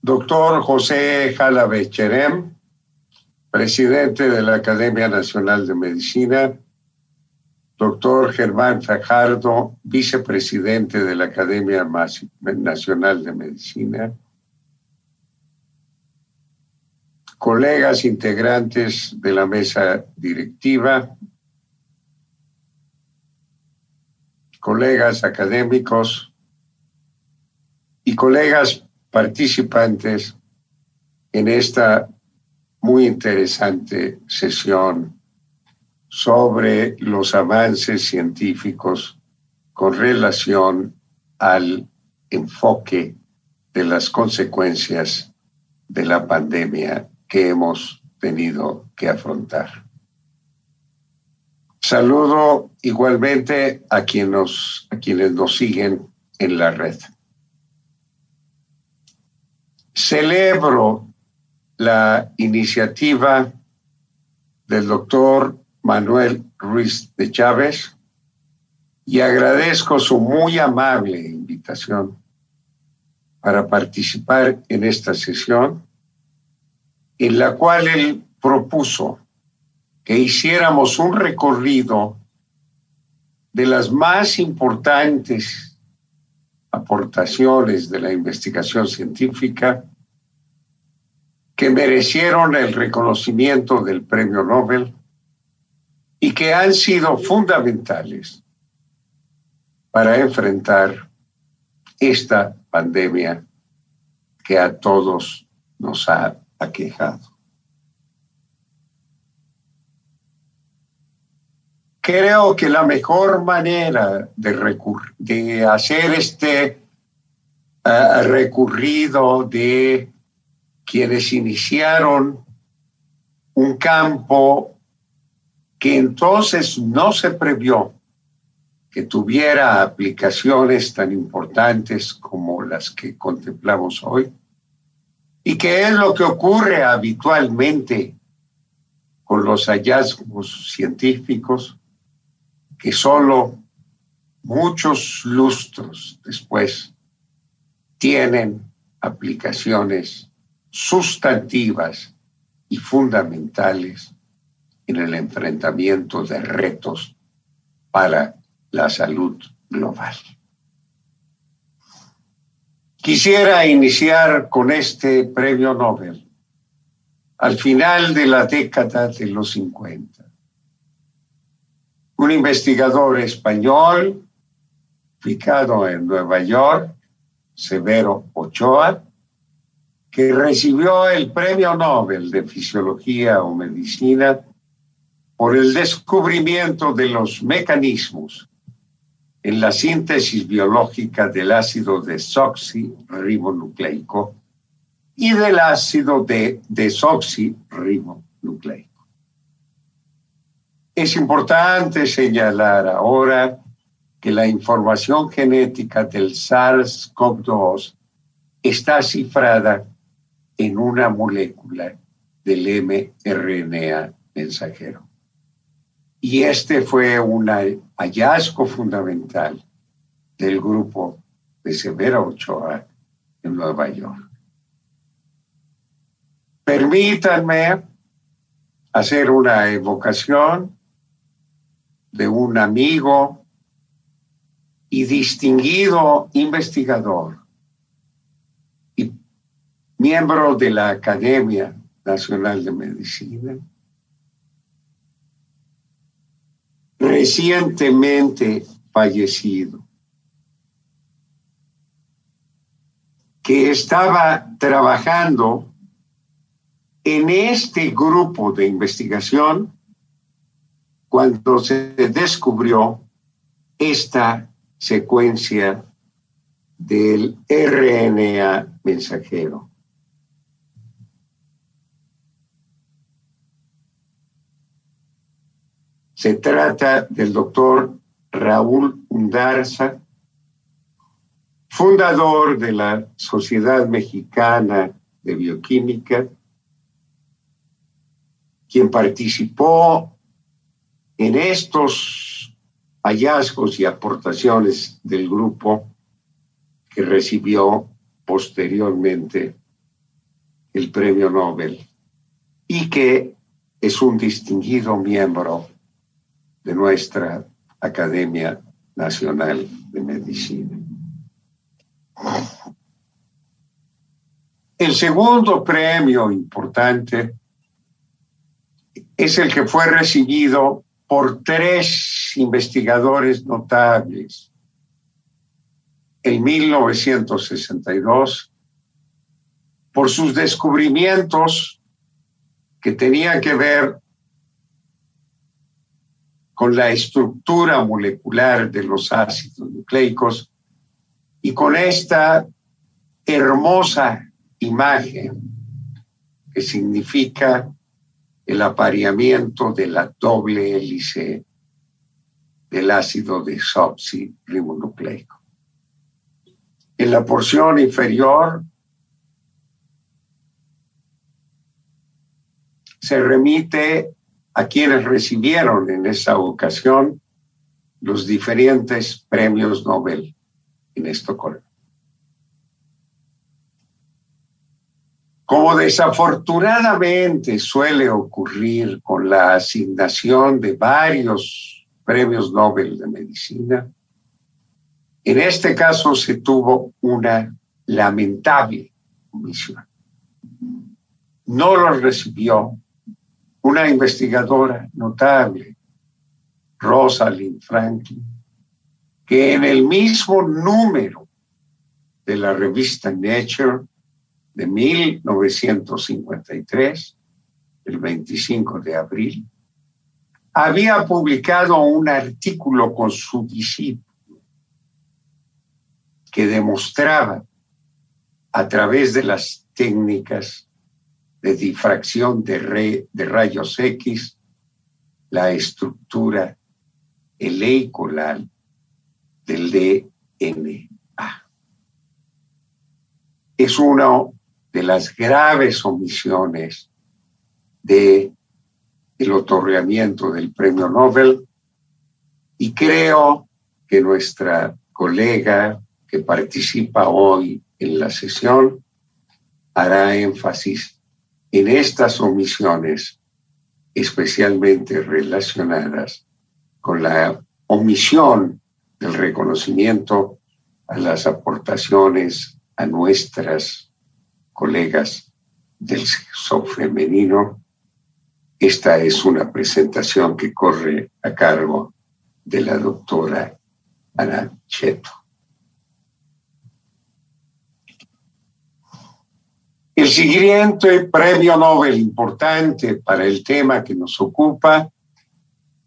Doctor José Jalabe Cherem, presidente de la Academia Nacional de Medicina. Doctor Germán Fajardo, vicepresidente de la Academia Nacional de Medicina. Colegas integrantes de la mesa directiva, colegas académicos y colegas participantes en esta muy interesante sesión sobre los avances científicos con relación al enfoque de las consecuencias de la pandemia que hemos tenido que afrontar. Saludo igualmente a quienes nos siguen en la red. Celebro la iniciativa del doctor Manuel Ruiz de Chávez y agradezco su muy amable invitación para participar en esta sesión, en la cual él propuso que hiciéramos un recorrido de las más importantes aportaciones de la investigación científica que merecieron el reconocimiento del Premio Nobel y que han sido fundamentales para enfrentar esta pandemia que a todos nos ha aquejado. Creo que la mejor manera de hacer este recorrido de quienes iniciaron un campo que entonces no se previó que tuviera aplicaciones tan importantes como las que contemplamos hoy, y que es lo que ocurre habitualmente con los hallazgos científicos, que solo muchos lustros después tienen aplicaciones sustantivas y fundamentales en el enfrentamiento de retos para la salud global. Quisiera iniciar con este premio Nobel al final de la década de los 50. Un investigador español, ubicado en Nueva York, Severo Ochoa, que recibió el Premio Nobel de Fisiología o Medicina por el descubrimiento de los mecanismos en la síntesis biológica del ácido desoxirribonucleico y del ácido desoxirribonucleico. Es importante señalar ahora que la información genética del SARS-CoV-2 está cifrada en una molécula del mRNA mensajero. Y este fue un hallazgo fundamental del grupo de Severo Ochoa en Nueva York. Permítanme hacer una evocación de un amigo y distinguido investigador y miembro de la Academia Nacional de Medicina, recientemente fallecido, que estaba trabajando en este grupo de investigación cuando se descubrió esta secuencia del RNA mensajero. Se trata del doctor Raúl Undarza, fundador de la Sociedad Mexicana de Bioquímica, quien participó en estos hallazgos y aportaciones del grupo que recibió posteriormente el Premio Nobel y que es un distinguido miembro de nuestra Academia Nacional de Medicina. El segundo premio importante es el que fue recibido por 3 investigadores notables. En 1962, por sus descubrimientos que tenían que ver con la estructura molecular de los ácidos nucleicos y con esta hermosa imagen que significa el apareamiento de la doble hélice del ácido desoxirribonucleico. En la porción inferior se remite a quienes recibieron en esa ocasión los diferentes premios Nobel en Estocolmo. Como desafortunadamente suele ocurrir con la asignación de varios premios Nobel de medicina, en este caso se tuvo una lamentable omisión. No lo recibió una investigadora notable, Rosalind Franklin, que en el mismo número de la revista Nature de 1953, el 25 de abril, había publicado un artículo con su discípulo que demostraba a través de las técnicas de difracción de rayos X la estructura heleicolar del DNA. Es una de las graves omisiones del otorgamiento del Premio Nobel, y creo que nuestra colega que participa hoy en la sesión hará énfasis en estas omisiones, especialmente relacionadas con la omisión del reconocimiento a las aportaciones a nuestras colegas del sexo femenino. Esta es una presentación que corre a cargo de la doctora Ana Cheto. El siguiente premio Nobel importante para el tema que nos ocupa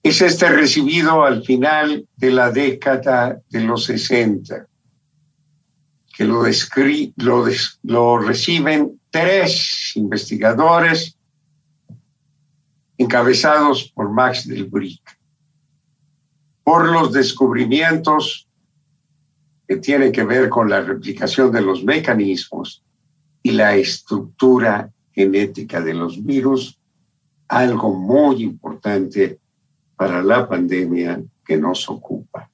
es este recibido al final de la década de los 60, que lo reciben 3 investigadores encabezados por Max Delbrück, por los descubrimientos que tienen que ver con la replicación de los mecanismos y la estructura genética de los virus, algo muy importante para la pandemia que nos ocupa.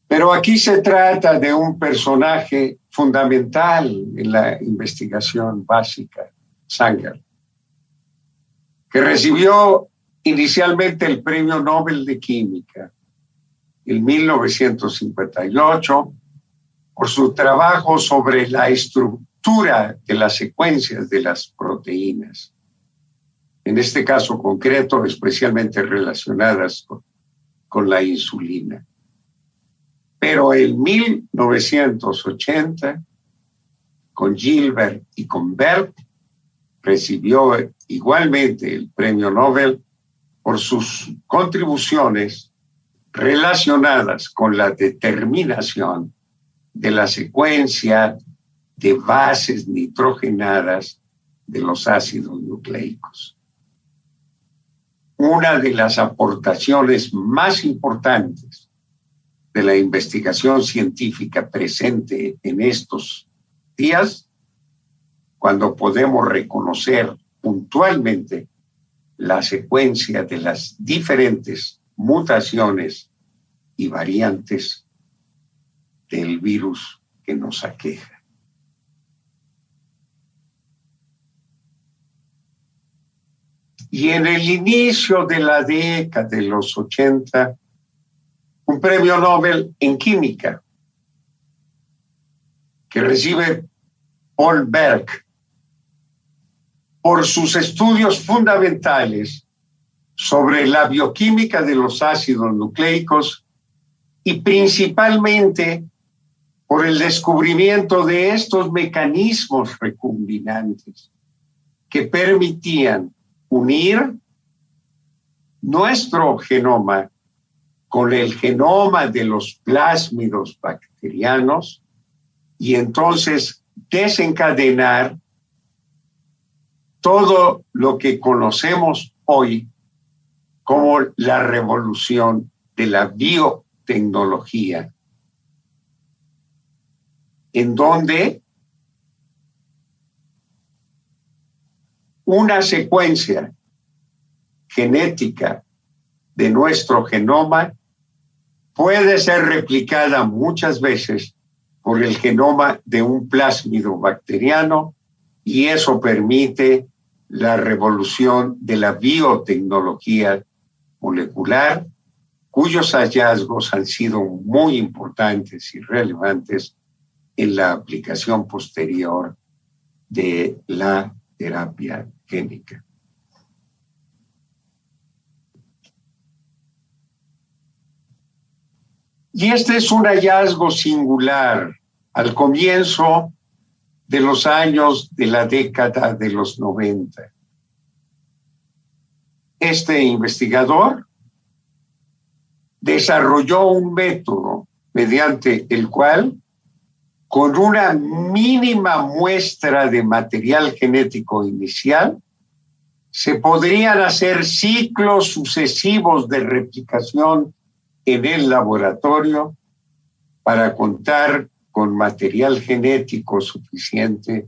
Pero aquí se trata de un personaje fundamental en la investigación básica, Sanger, que recibió inicialmente el Premio Nobel de Química en 1958 por su trabajo sobre la estructura de las secuencias de las proteínas, en este caso concreto, especialmente relacionadas con la insulina. Pero en 1980, con Gilbert y con Bert, recibió igualmente el Premio Nobel por sus contribuciones relacionadas con la determinación de la secuencia de bases nitrogenadas de los ácidos nucleicos. Una de las aportaciones más importantes de la investigación científica presente en estos días, cuando podemos reconocer puntualmente la secuencia de las diferentes mutaciones y variantes del virus que nos aqueja. Y en el inicio de la década de los 80, un premio Nobel en química que recibe Paul Berg por sus estudios fundamentales sobre la bioquímica de los ácidos nucleicos y principalmente por el descubrimiento de estos mecanismos recombinantes que permitían unir nuestro genoma con el genoma de los plásmidos bacterianos y entonces desencadenar todo lo que conocemos hoy como la revolución de la biotecnología, en donde una secuencia genética de nuestro genoma puede ser replicada muchas veces por el genoma de un plásmido bacteriano y eso permite la revolución de la biotecnología molecular, cuyos hallazgos han sido muy importantes y relevantes en la aplicación posterior de la terapia génica. Y este es un hallazgo singular al comienzo de los años de la década de los 90. Este investigador desarrolló un método mediante el cual, con una mínima muestra de material genético inicial, se podrían hacer ciclos sucesivos de replicación en el laboratorio para contar con material genético suficiente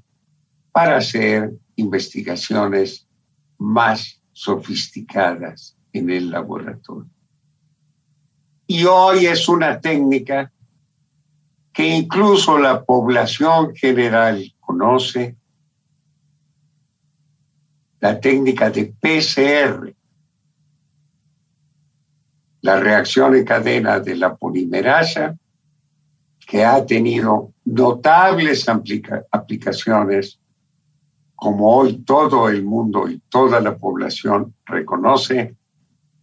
para hacer investigaciones más sofisticadas en el laboratorio. Y hoy es una técnica que incluso la población general conoce, la técnica de PCR, la reacción en cadena de la polimerasa, que ha tenido notables aplicaciones, como hoy todo el mundo y toda la población reconoce,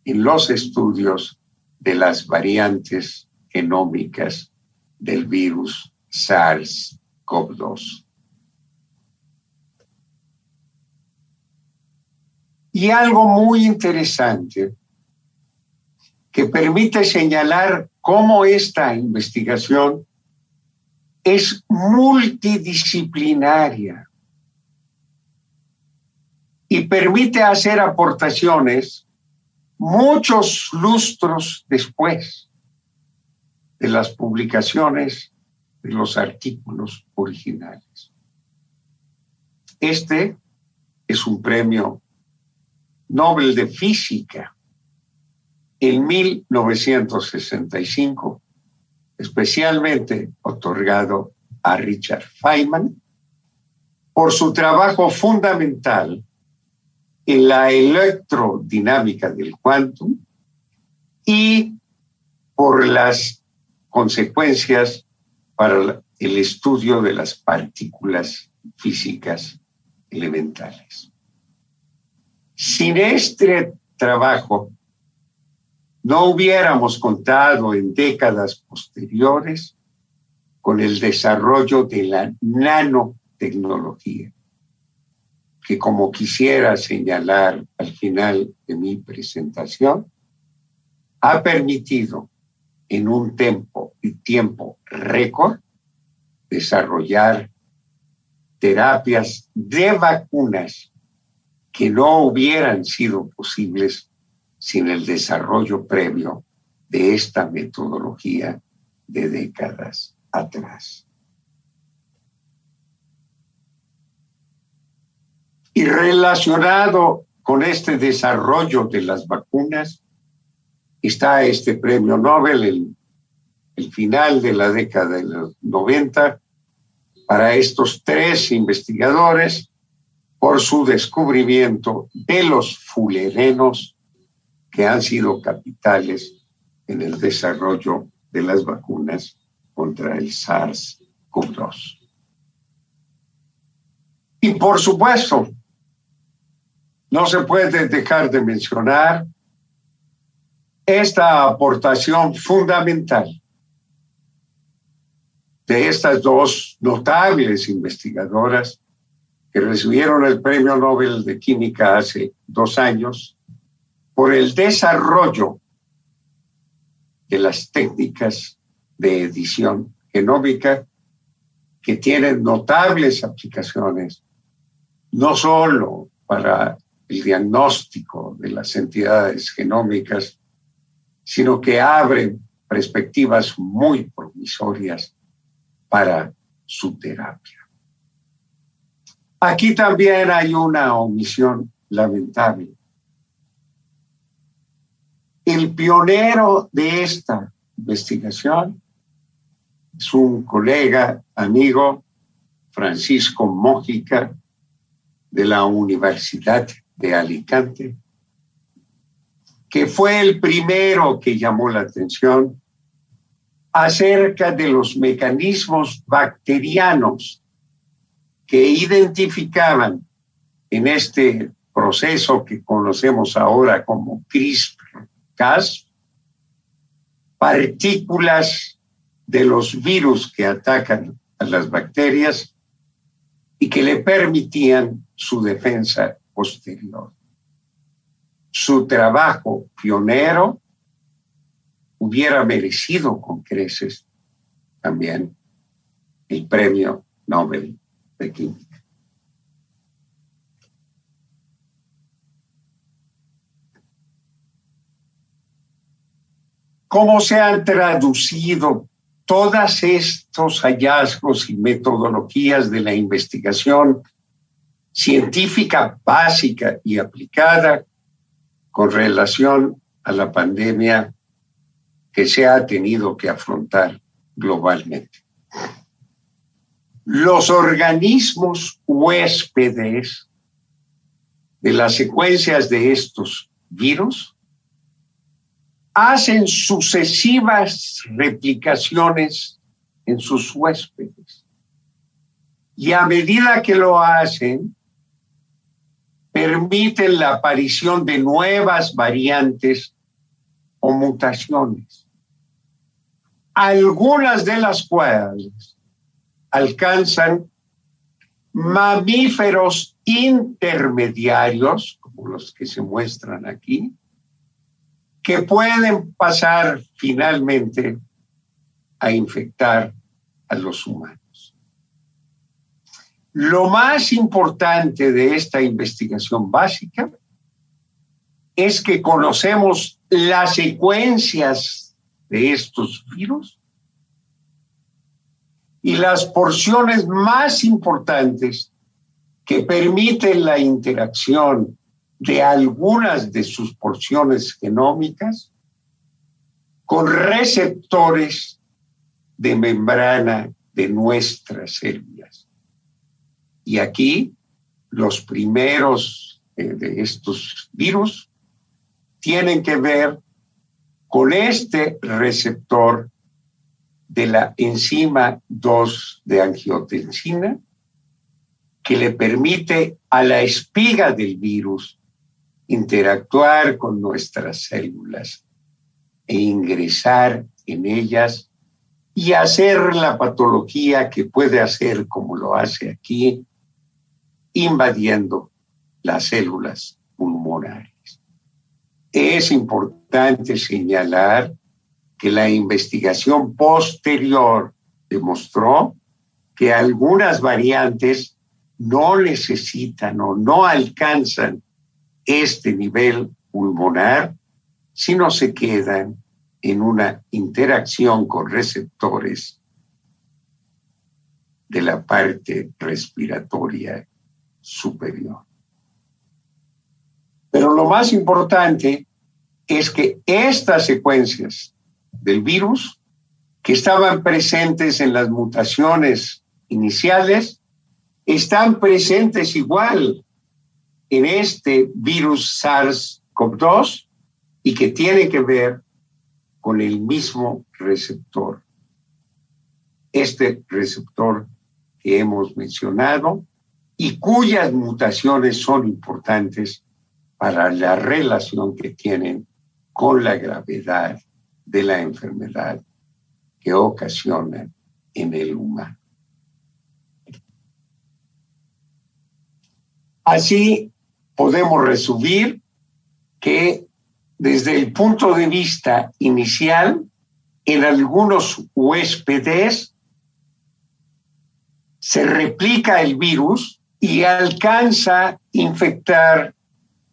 en los estudios de las variantes genómicas del virus SARS-CoV-2. Y algo muy interesante que permite señalar cómo esta investigación es multidisciplinaria y permite hacer aportaciones muchos lustros después de las publicaciones de los artículos originales. Este es un premio Nobel de Física en 1965, especialmente otorgado a Richard Feynman por su trabajo fundamental en la electrodinámica del quantum y por las consecuencias para el estudio de las partículas físicas elementales. Sin este trabajo, no hubiéramos contado en décadas posteriores con el desarrollo de la nanotecnología, que, como quisiera señalar al final de mi presentación, ha permitido en un tiempo récord desarrollar terapias de vacunas que no hubieran sido posibles sin el desarrollo previo de esta metodología de décadas atrás. Y relacionado con este desarrollo de las vacunas está este premio Nobel en el final de la década de los 90 para estos tres investigadores, por su descubrimiento de los fullerenos que han sido capitales en el desarrollo de las vacunas contra el SARS-CoV-2. Y por supuesto, no se puede dejar de mencionar esta aportación fundamental de estas dos notables investigadoras que recibieron el Premio Nobel de Química hace 2 años por el desarrollo de las técnicas de edición genómica que tienen notables aplicaciones, no solo para el diagnóstico de las entidades genómicas, sino que abren perspectivas muy promisorias para su terapia. Aquí también hay una omisión lamentable. El pionero de esta investigación es un colega, amigo, Francisco Mójica, de la Universidad de Alicante, que fue el primero que llamó la atención acerca de los mecanismos bacterianos que identificaban en este proceso que conocemos ahora como CRISPR-Cas partículas de los virus que atacan a las bacterias y que le permitían su defensa posterior. Su trabajo pionero hubiera merecido con creces también el Premio Nobel de Química. ¿Cómo se han traducido todos estos hallazgos y metodologías de la investigación científica básica y aplicada con relación a la pandemia que se ha tenido que afrontar globalmente? Los organismos huéspedes de las secuencias de estos virus hacen sucesivas replicaciones en sus huéspedes. Y a medida que lo hacen, permiten la aparición de nuevas variantes o mutaciones, algunas de las cuales alcanzan mamíferos intermediarios, como los que se muestran aquí, que pueden pasar finalmente a infectar a los humanos. Lo más importante de esta investigación básica es que conocemos las secuencias de estos virus y las porciones más importantes que permiten la interacción de algunas de sus porciones genómicas con receptores de membrana de nuestras células. Y aquí los primeros de estos virus tienen que ver con este receptor de la enzima 2 de angiotensina que le permite a la espiga del virus interactuar con nuestras células e ingresar en ellas y hacer la patología que puede hacer, como lo hace aquí, invadiendo las células pulmonares. Es importante señalar que la investigación posterior demostró que algunas variantes no necesitan o no alcanzan este nivel pulmonar, sino se quedan en una interacción con receptores de la parte respiratoria superior. Pero lo más importante es que estas secuencias del virus que estaban presentes en las mutaciones iniciales están presentes igual en este virus SARS-CoV-2 y que tiene que ver con el mismo receptor. Este receptor que hemos mencionado y cuyas mutaciones son importantes para la relación que tienen con la gravedad de la enfermedad que ocasiona en el humano. Así podemos resumir que desde el punto de vista inicial, en algunos huéspedes se replica el virus y alcanza a infectar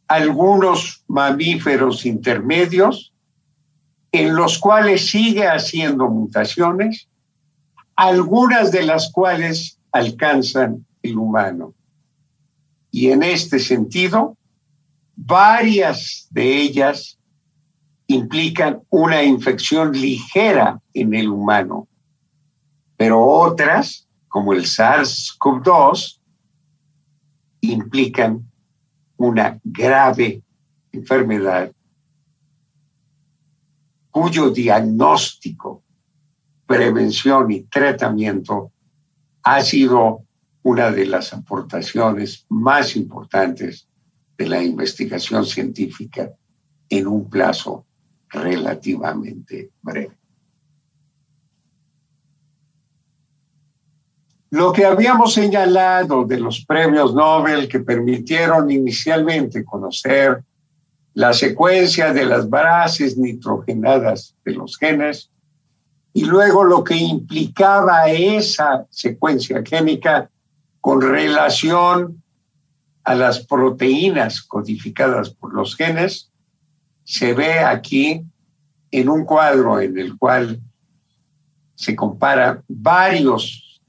algunos mamíferos intermedios, en los cuales sigue haciendo mutaciones, algunas de las cuales alcanzan el humano. Y en este sentido, varias de ellas implican una infección ligera en el humano, pero otras, como el SARS-CoV-2, implican una grave enfermedad cuyo diagnóstico, prevención y tratamiento ha sido una de las aportaciones más importantes de la investigación científica en un plazo relativamente breve. Lo que habíamos señalado de los premios Nobel que permitieron inicialmente conocer la secuencia de las bases nitrogenadas de los genes y luego lo que implicaba esa secuencia génica con relación a las proteínas codificadas por los genes, se ve aquí en un cuadro en el cual se comparan varios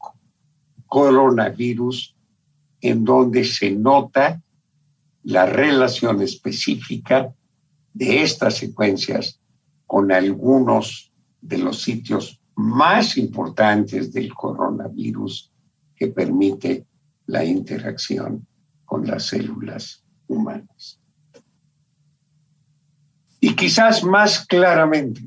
coronavirus en donde se nota la relación específica de estas secuencias con algunos de los sitios más importantes del coronavirus que permite la interacción con las células humanas. Y quizás más claramente,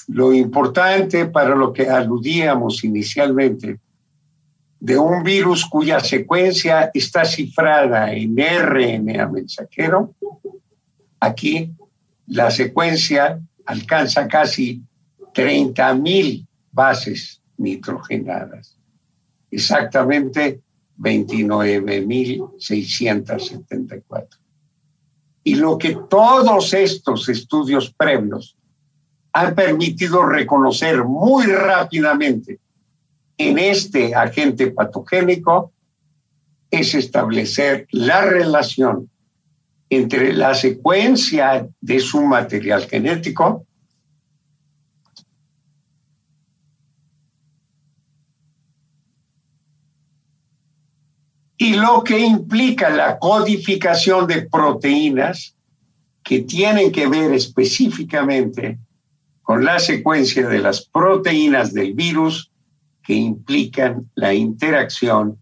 lo importante para lo que aludíamos inicialmente, de un virus cuya secuencia está cifrada en RNA mensajero, aquí la secuencia alcanza casi 30,000 bases nitrogenadas, exactamente 29,674. Y lo que todos estos estudios previos han permitido reconocer muy rápidamente en este agente patogénico es establecer la relación entre la secuencia de su material genético y lo que implica la codificación de proteínas que tienen que ver específicamente con la secuencia de las proteínas del virus que implican la interacción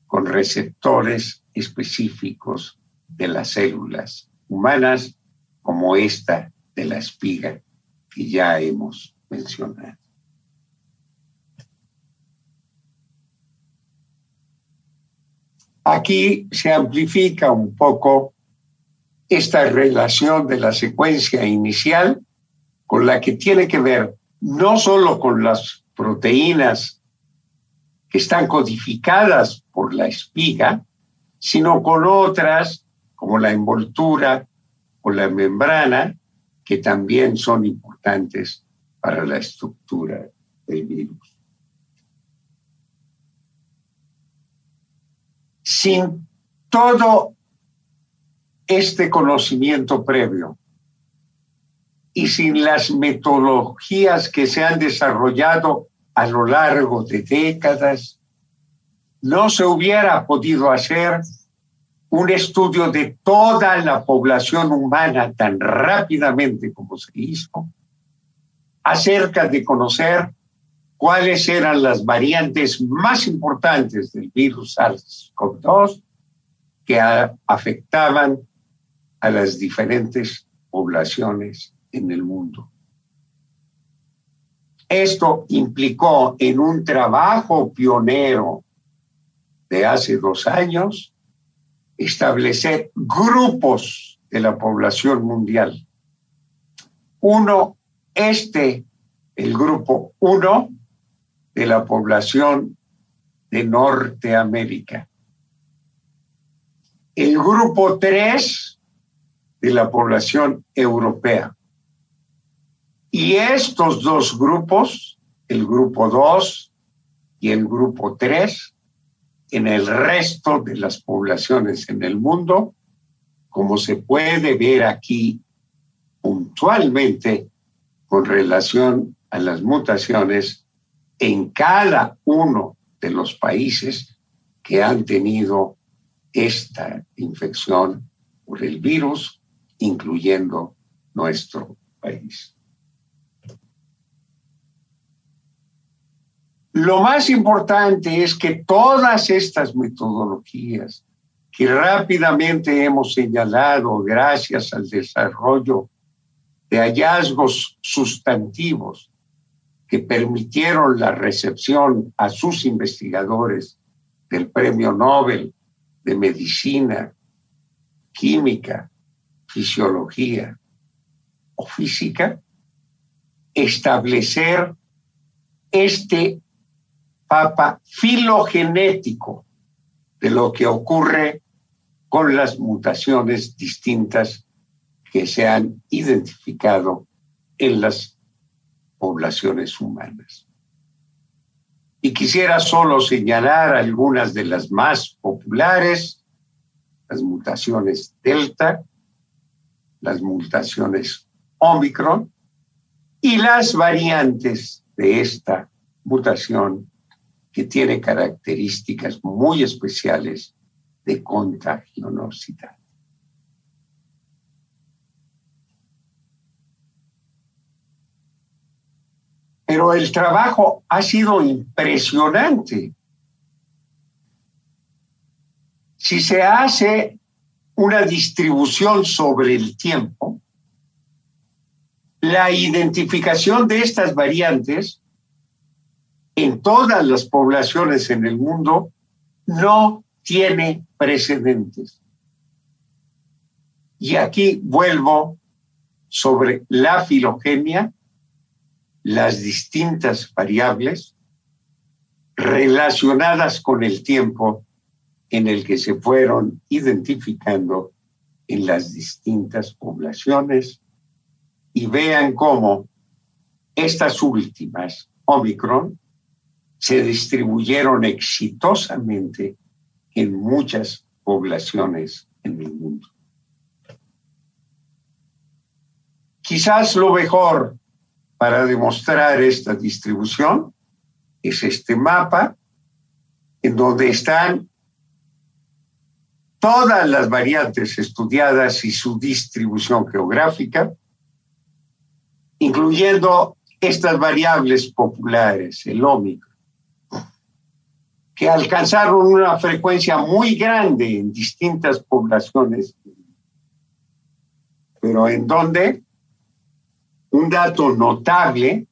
con receptores específicos de las células humanas, como esta de la espiga que ya hemos mencionado. Aquí se amplifica un poco esta relación de la secuencia inicial con la que tiene que ver no solo con las proteínas que están codificadas por la espiga, sino con otras como la envoltura o la membrana, que también son importantes para la estructura del virus. Sin todo este conocimiento previo y sin las metodologías que se han desarrollado a lo largo de décadas, no se hubiera podido hacer un estudio de toda la población humana tan rápidamente como se hizo, acerca de conocer cuáles eran las variantes más importantes del virus SARS-CoV-2 que afectaban a las diferentes poblaciones en el mundo. Esto implicó en un trabajo pionero de hace 2 años establecer grupos de la población mundial. El grupo 1 de la población de Norteamérica. El grupo 3 de la población europea. Y estos 2 grupos, el grupo 2 y el grupo 3, en el resto de las poblaciones en el mundo, como se puede ver aquí puntualmente con relación a las mutaciones en cada uno de los países que han tenido esta infección por el virus, incluyendo nuestro país. Lo más importante es que todas estas metodologías que rápidamente hemos señalado gracias al desarrollo de hallazgos sustantivos que permitieron la recepción a sus investigadores del Premio Nobel de Medicina, Química, Fisiología o Física, establecer este mapa filogenético de lo que ocurre con las mutaciones distintas que se han identificado en las poblaciones humanas. Y quisiera solo señalar algunas de las más populares: las mutaciones Delta, las mutaciones Omicron y las variantes de esta mutación que tiene características muy especiales de contagiosidad. Pero el trabajo ha sido impresionante. Si se hace una distribución sobre el tiempo, la identificación de estas variantes en todas las poblaciones en el mundo no tiene precedentes. Y aquí vuelvo sobre la filogenia, las distintas variables relacionadas con el tiempo en el que se fueron identificando en las distintas poblaciones, y vean cómo estas últimas, Omicron, se distribuyeron exitosamente en muchas poblaciones en el mundo. Quizás lo mejor para demostrar esta distribución es este mapa, en donde están todas las variantes estudiadas y su distribución geográfica, incluyendo estas variables populares, el Omicron, que alcanzaron una frecuencia muy grande en distintas poblaciones, pero en donde un dato notable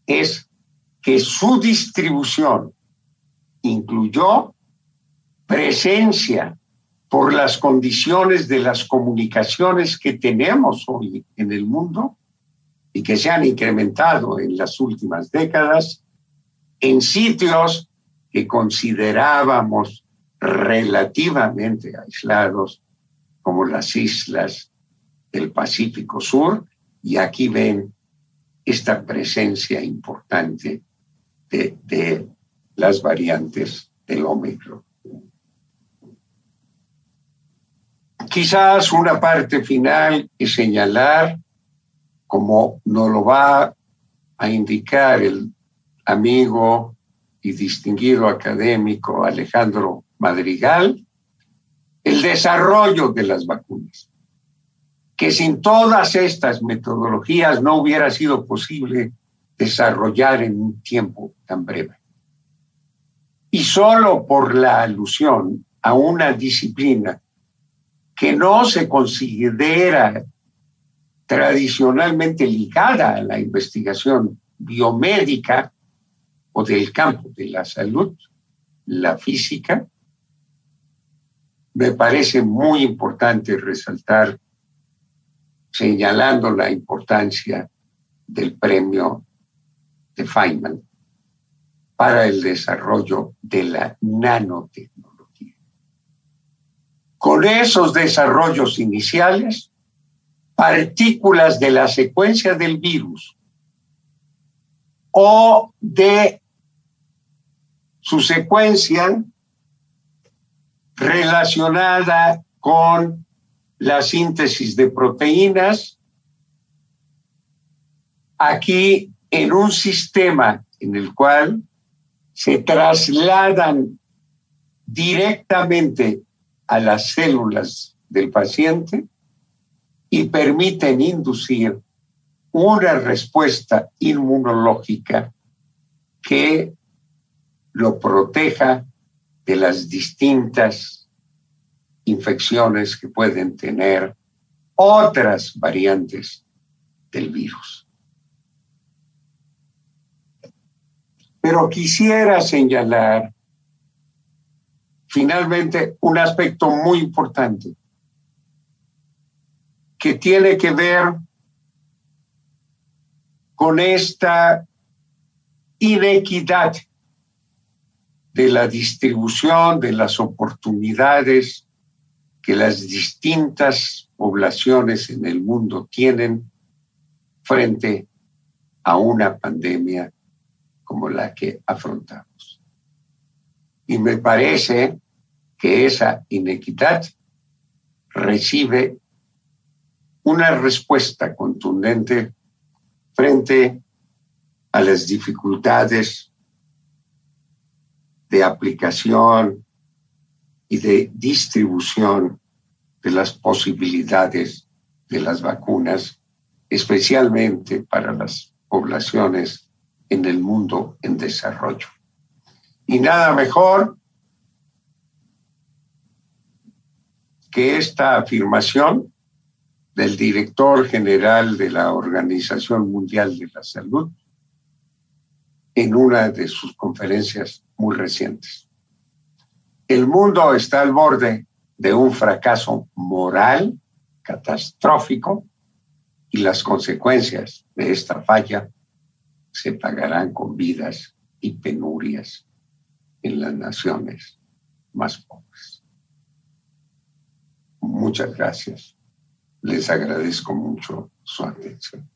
es que su distribución incluyó presencia por las condiciones de las comunicaciones que tenemos hoy en el mundo y que se han incrementado en las últimas décadas, en sitios que considerábamos relativamente aislados, como las islas del Pacífico Sur, y aquí ven esta presencia importante de las variantes del Omicron. Quizás una parte final es señalar, como nos lo va a indicar el amigo y distinguido académico Alejandro Madrigal, el desarrollo de las vacunas, que sin todas estas metodologías no hubiera sido posible desarrollar en un tiempo tan breve. y solo por la alusión a una disciplina que no se considera tradicionalmente ligada a la investigación biomédica o del campo de la salud, la física, me parece muy importante resaltar, señalando la importancia del premio de Feynman para el desarrollo de la nanotecnología. Con esos desarrollos iniciales, partículas de la secuencia del virus o de su secuencia relacionada con la síntesis de proteínas, aquí en un sistema en el cual se trasladan directamente a las células del paciente y permiten inducir una respuesta inmunológica que lo proteja de las distintas infecciones que pueden tener otras variantes del virus. Pero quisiera señalar finalmente un aspecto muy importante que tiene que ver con esta inequidad de la distribución de las oportunidades que las distintas poblaciones en el mundo tienen frente a una pandemia como la que afrontamos. Y me parece que esa inequidad recibe una respuesta contundente frente a las dificultades de aplicación y de distribución de las posibilidades de las vacunas, especialmente para las poblaciones en el mundo en desarrollo. Y nada mejor que esta afirmación del director general de la Organización Mundial de la Salud en una de sus conferencias muy recientes. El mundo está al borde de un fracaso moral catastrófico y las consecuencias de esta falla se pagarán con vidas y penurias en las naciones más pobres. Muchas gracias. Les agradezco mucho su atención.